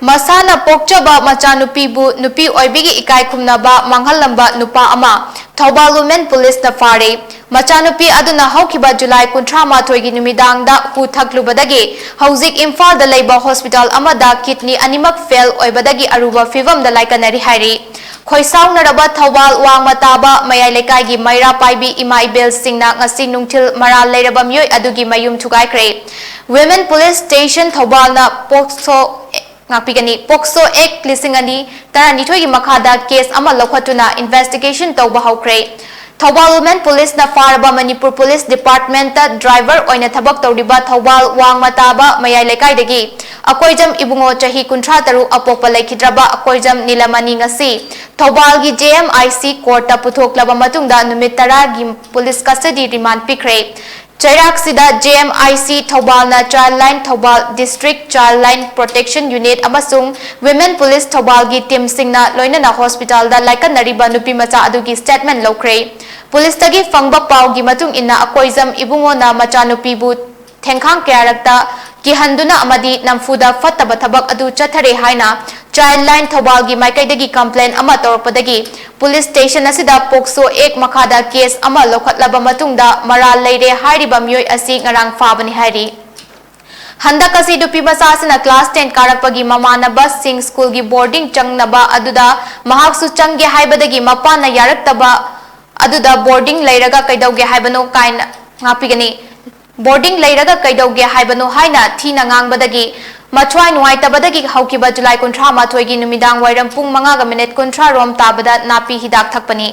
Masana POKCHABA Machanupi Nupi Oibigi Ekai Khumnaba Manghallamba Nupa ama Thoubal Women Police na fare Machanupi aduna haukiba July 13 gi numidangda hu thaklubadagi hauzik Imphal da leiba hospital amada kidney animak fail oibadagi aruba fivam da laikanari hairi Khoisau naraba Thoubal wangmataba mayai lekai gi maira paibi ima ibel singna ngasi nungthil maral leiraba myoi adugi mayum thugaikre Women Police Station Thoubal na POKCHO Act lisingani taranithoi gi makhada case ama lokhatuna investigation tawba haukre Thoubal Women Police na faraba Manipur Police Department ta driver oina thabak tawdiba Thoubal wangmataba mayai lekai dagi akoijam ibungo chahi 13 apokpa laikhidraba akoijam nilamani ngasi Thoubal gi JMIC court ta puthoklaba matungda numit 10 gi police custody remand pikre Chairak sida JMIC Thoubal na Childline Thoubal District Childline Protection Unit amasung Women Police Thoubal gi team singna loina na hospital da laikan nariba nupi macha adugi statement lokre Police tagi fangba pau gi matung inna akoizam ibungo na Machanupi bu thengkhang kyarakta ki handuna amadi namfuda fattaba thabak adu chathare haina Childline Thoubal gi maikaidagi complaint ama torpadagi Police Station asida POKCHO Act makhada case ama lokhatlaba matungda maral leire hairiba myoi asi ngarang fabani hairi Handak asi dupi masasina class 10 karakpagi mamanaba sing school gi boarding changnaba aduda mahaksu changge haibadagi mapana yaraktaba aduda boarding leiraga kaidauge haibano kaina ngapigani boarding leiraga kaidauge haibano haina thina ngangbadagi Machwai nuaitabadagi haukiba July 13 gi numidang wairam pung 5 minute 13 rom tabada napi hidak thakpani